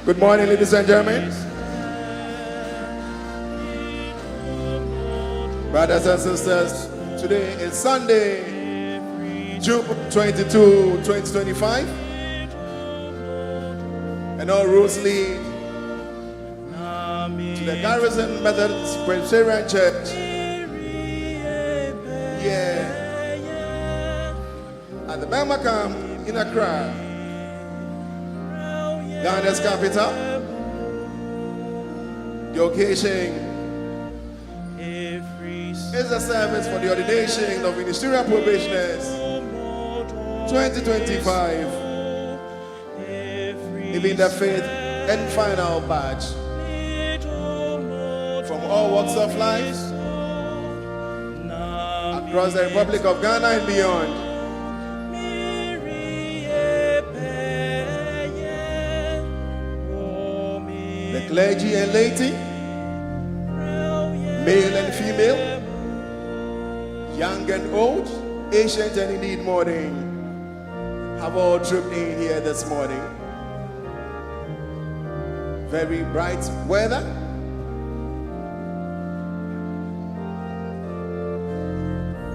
Good morning, ladies and gentlemen. Brothers and sisters, today is Sunday, June 22, 2025. And all roads lead to the Garrison Methodist Presbyterian Church here at the Burma camp in Accra, Ghana's capital. The occasion is a service for the ordination of ministerial probationers 2025, giving the faith and final badge from all walks of life across the Republic of Ghana and beyond. The clergy and laity, male and female, young and old, ancient and indeed modern, have all trooped in here this morning. Very bright weather.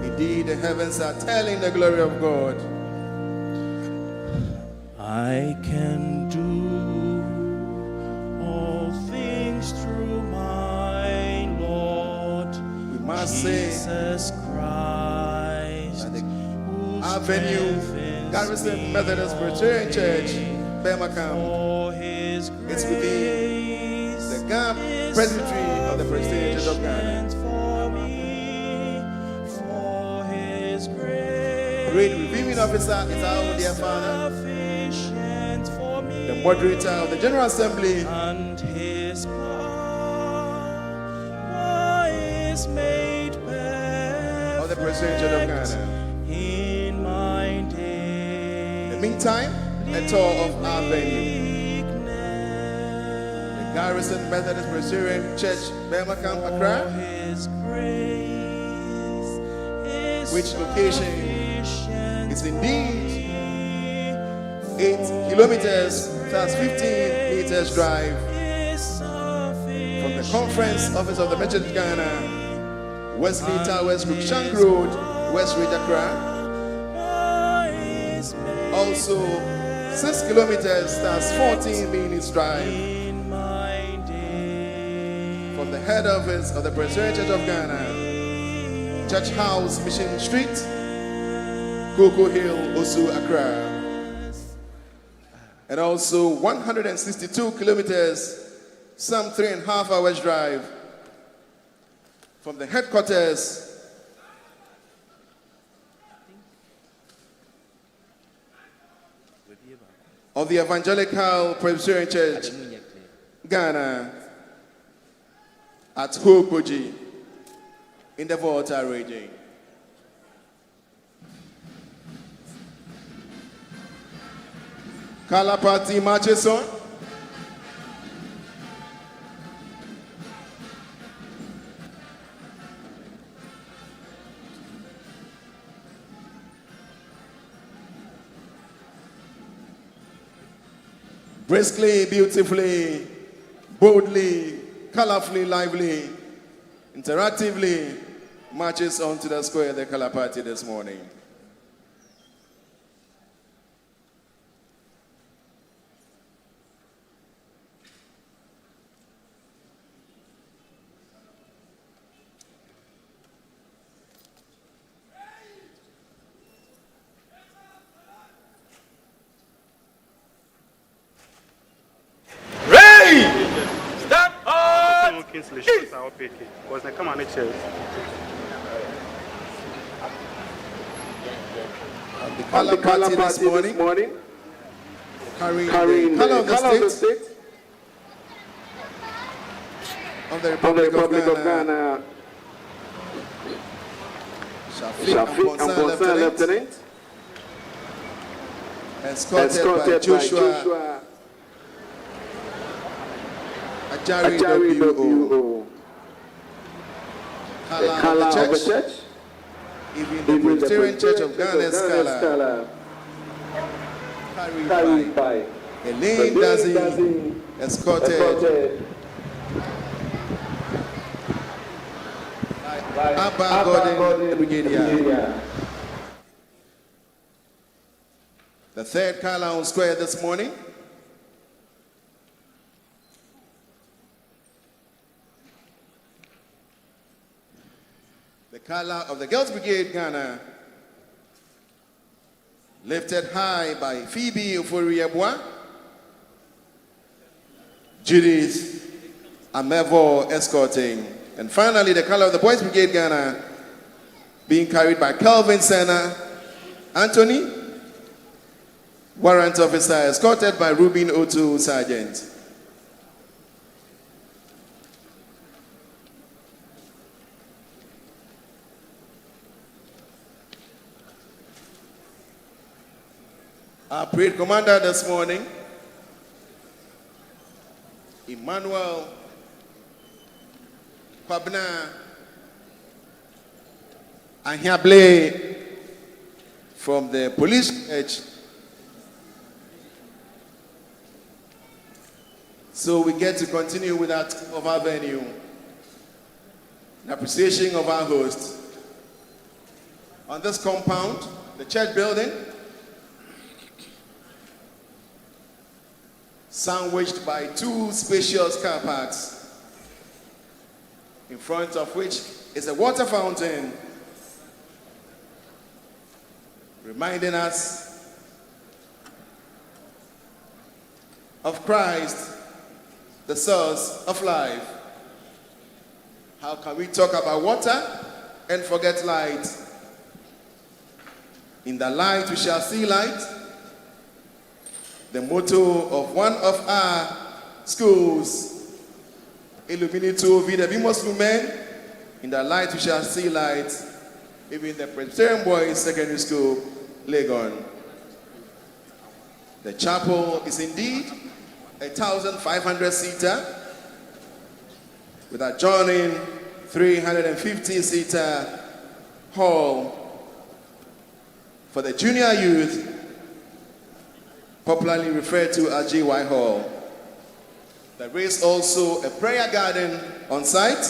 Indeed, the heavens are telling the glory of God. I can do all things through my Lord. We must Jesus say Christ, that the Avenue Garrison Methodist Presbyterian Church, Burma camp, it's within the GAM Presbytery of the Presbyterian Church of Ghana. Great reviewing officer is our own dear father, the moderator of the General Assembly, and his power is made of the Presbyterian Church of Ghana. in my day. In the meantime, a tour of our venue, the Garrison Methodist Presbyterian Church, Burma camp, Accra, which location is indeed 8 kilometers plus 15 meters drive from the conference office of the Methodist of Ghana, Wesley Towers, Cruikshank Road, West Ridge, Accra. Also 6 kilometers plus 14 minutes drive from the head office of the Presbyterian Church of Ghana, Church House, Mission Street, Cocoa Hill, Osu, Accra. And also 162 kilometers, some 3.5 hours drive from the headquarters of the Evangelical Presbyterian Church, Ghana, at Hokoji in the Volta region. Color party marches on. Briskly, beautifully, boldly, colorfully, lively, interactively marches on to the square of the color party this morning. Come on, the color party this morning, carrying the color of the state of the Republic of Ghana, Shafiq and Bonsa Lieutenant, escorted by Joshua Ajari W.O. The color of the church, even the Presbyterian Church of Ghana's color, carried by Elaine Dazi, escorted by Abba Gordon Brigadier. The third Carlisle Square this morning. The color of the Girls Brigade Ghana, lifted high by Phoebe Oforiebois, Judith Amevo escorting, and finally the color of the Boys Brigade Ghana being carried by Calvin Senna Anthony, warrant officer, escorted by Rubin Otu Sergeant. Our parade commander this morning, Emmanuel Kwabna Ahiable from the police church. So we get to continue with that of our venue, in appreciation of our host. On this compound, the church building, sandwiched by two spacious car parks, in front of which is a water fountain, reminding us of Christ, the source of life. How can we talk about water and forget light? In the light we shall see light. The motto of one of our schools, Illuminito Vida Vimos Lumen, in the light we shall see light, even the Presbyterian Boys Secondary School, Legon. The chapel is indeed 1,500-seater with adjoining 350-seater hall for the junior youth, popularly referred to as GY Hall. There is also a prayer garden on site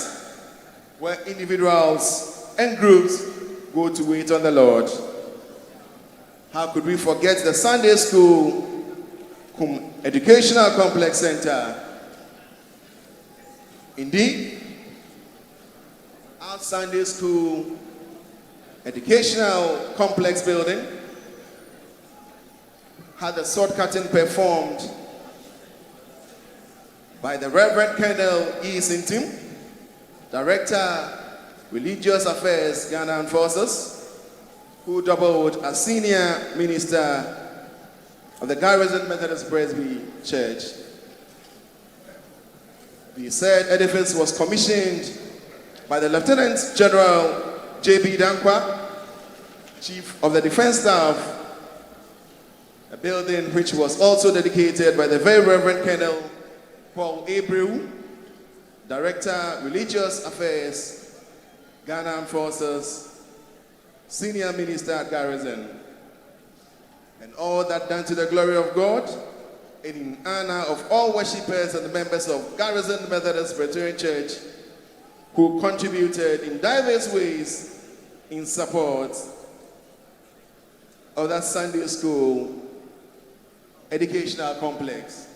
where individuals and groups go to wait on the Lord. How could we forget the Sunday School Educational Complex Center? Indeed, our Sunday School Educational Complex building had the sword cutting performed by the Reverend Colonel E. Sintim, Director, Religious Affairs, Ghana Armed Forces, who doubled as Senior Minister of the Garrison Methodist Presbyterian Church. The said edifice was commissioned by the Lieutenant General J.B. Dankwa, Chief of the Defense Staff, a building which was also dedicated by the very Reverend Colonel Paul Abreu, Director, Religious Affairs, Ghana Armed Forces, Senior Minister at Garrison. And all that done to the glory of God, and in honor of all worshippers and the members of Garrison Methodist Presbyterian Church who contributed in diverse ways in support of that Sunday School Educational Complex.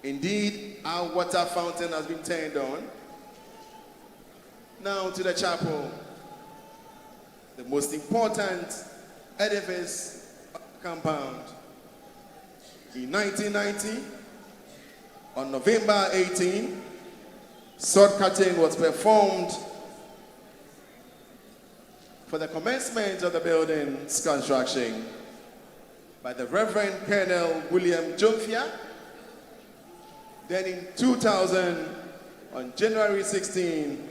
Indeed, our water fountain has been turned on. Now to the chapel, the most important edifice compound. In 1990, on November 18, sword cutting was performed for the commencement of the building's construction by the Reverend Colonel William Jomfia. Then in 2000, on January 16,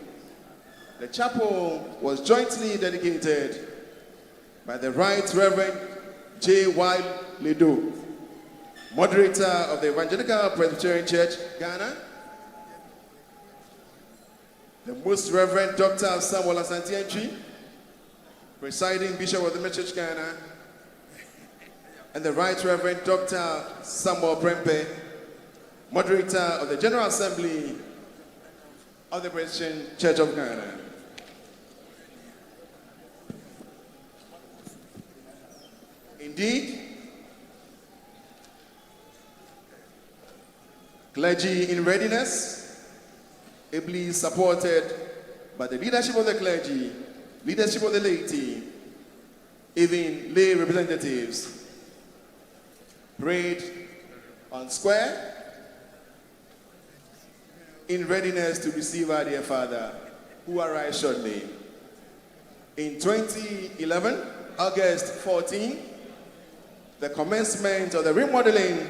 the chapel was jointly dedicated by the Right Reverend J.Y. Ledo, moderator of the Evangelical Presbyterian Church, Ghana, the Most Reverend Dr. Samuel Asante Entry, presiding Bishop of the Church, Ghana, and the Right Reverend Dr. Samuel Prempe, moderator of the General Assembly of the Presbyterian Church of Ghana. Indeed, clergy in readiness, ably supported by the leadership of the clergy, leadership of the laity, even lay representatives, parade on square in readiness to receive our dear Father, who arrives shortly. In 2011, August 14, the commencement of the remodeling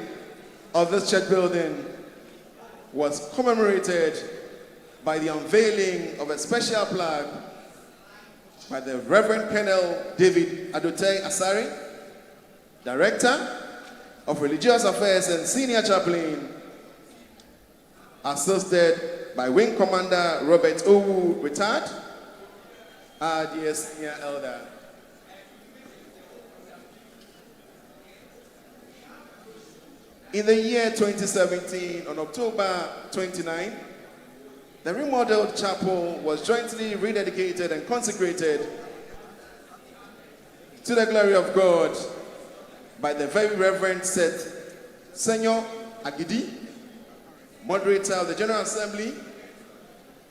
of this church building was commemorated by the unveiling of a special plaque by the Reverend Colonel David Adote Asari, Director of Religious Affairs and Senior Chaplain, assisted by Wing Commander Robert Owu, retired, our dear Senior Elder. In the year 2017, on October 29, the remodeled chapel was jointly rededicated and consecrated to the glory of God by the Very Reverend Seth Senyor Agidi, moderator of the General Assembly,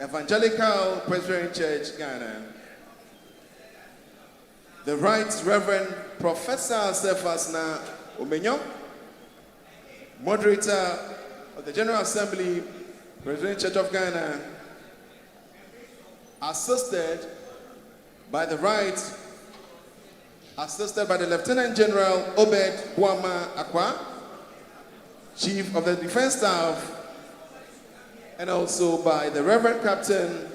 Evangelical Presbyterian Church, Ghana. The Right Reverend Professor Sefasna Omenyo, moderator of the General Assembly, Presbyterian Church of Ghana, assisted by the Lieutenant General Obed Buama Akwa, Chief of the Defense Staff, and also by the Reverend Captain,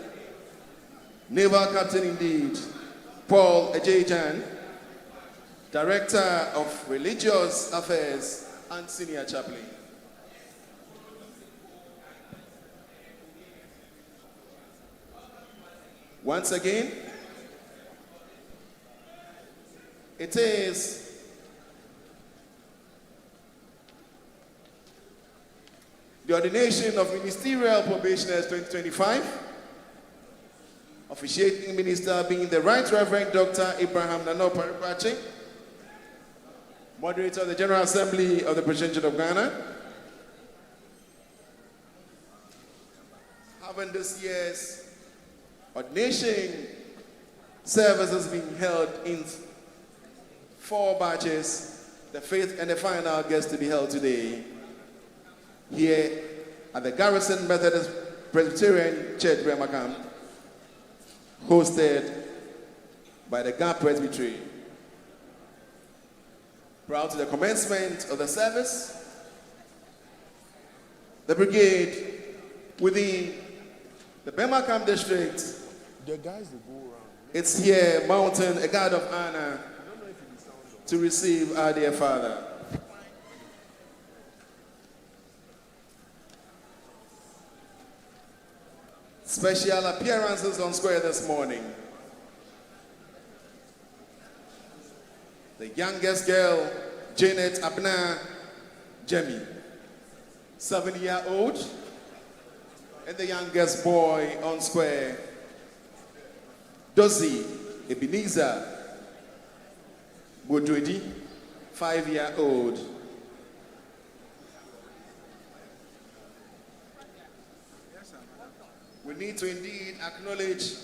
Naval Captain indeed, Paul Ejejan, Director of Religious Affairs and Senior Chaplain. Once again, it is the ordination of Ministerial Probationers 2025, officiating minister being the Right Reverend Dr. Abraham Nano Paripache, moderator of the General Assembly of the Presbyterian Church of Ghana, having this year's ordination services being held in 4 batches. The fifth and the final gets to be held today here at the Garrison Methodist Presbyterian Church, Burma, hosted by the Ghana Presbytery. Prior to the commencement of the service, the brigade within the Burma district, the guys that go around, it's here mounting a guard of honor to receive our dear Father. Special appearances on square this morning. The youngest girl, Janet Abna Jemmy, 7-year-old, and the youngest boy on square, Dozie Ebenezer Bodwedi, 5-year-old. We need to indeed acknowledge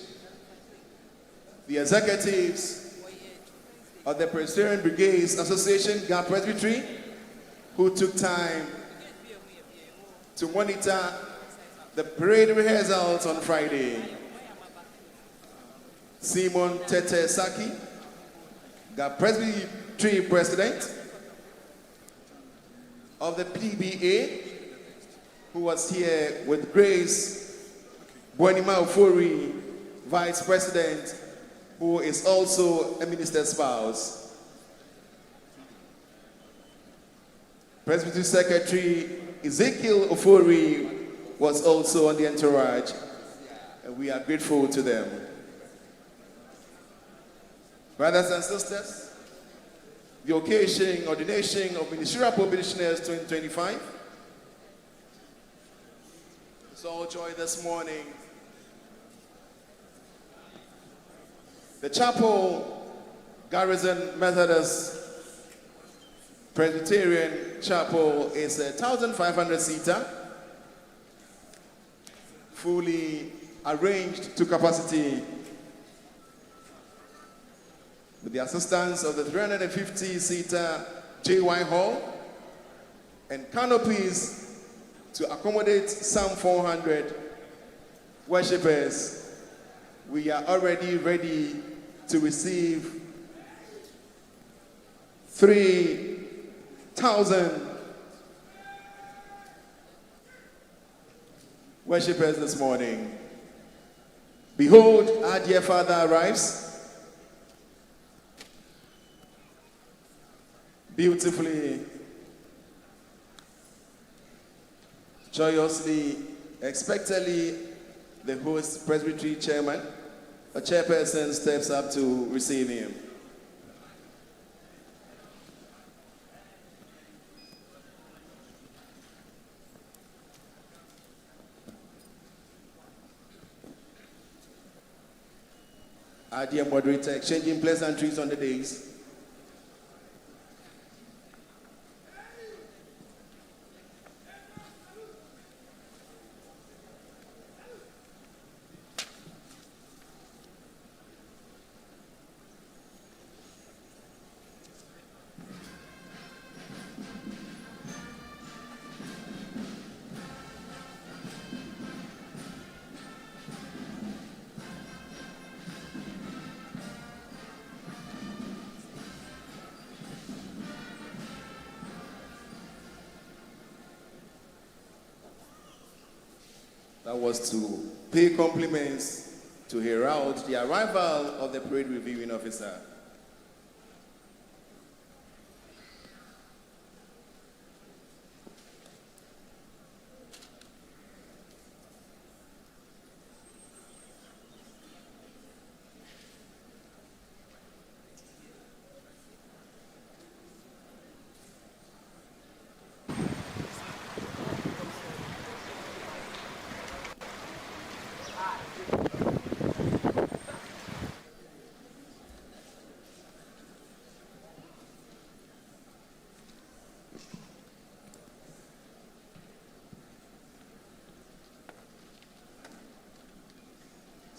the executives of the Presbyterian Brigades Association, Ghana Presbytery, who took time to monitor the parade rehearsals on Friday. Simon Tete Saki, Ghana Presbytery President of the PBA, who was here with Grace Bonima Ofori, Vice President, who is also a minister's spouse. Presbytery Secretary Ezekiel Ofori was also on the entourage, and we are grateful to them. Brothers and sisters, the occasion, ordination of ministerial probationers 2025. It's all joy this morning. The chapel, Garrison Methodist Presbyterian Chapel, is a 1,500-seater, fully arranged to capacity, with the assistance of the 350-seater JY Hall and canopies to accommodate some 400 worshippers. We are already ready to receive 3,000 worshippers this morning. Behold, our dear Father arrives, beautifully, joyously, expectantly. The host presbytery chairman, a chairperson, steps up to receive him. Our dear moderator, exchanging pleasantries on the days. That was to pay compliments to herald the arrival of the parade reviewing officer.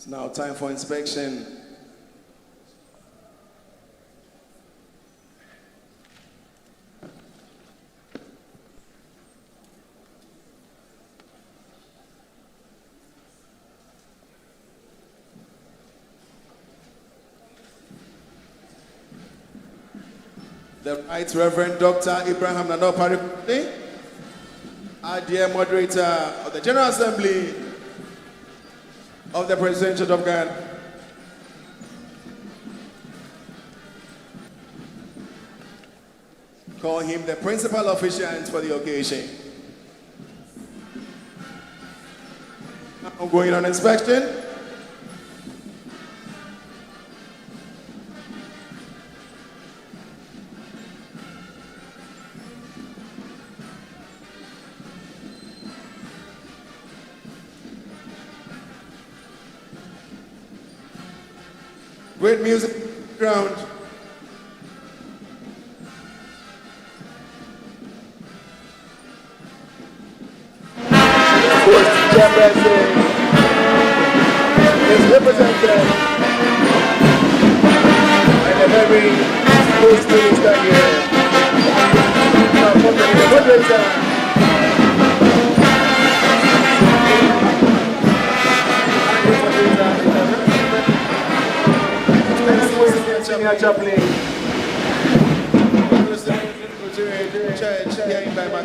It's now time for inspection. The Right Reverend Dr. Abraham Nano Paripati, our dear moderator of the General Assembly of the President of Ghana. Call him the principal officiant for the occasion. Now going on inspection. Great music ground. Chairperson is represented by the very host minister here. The moderator. Chaplain. Church here in Burma.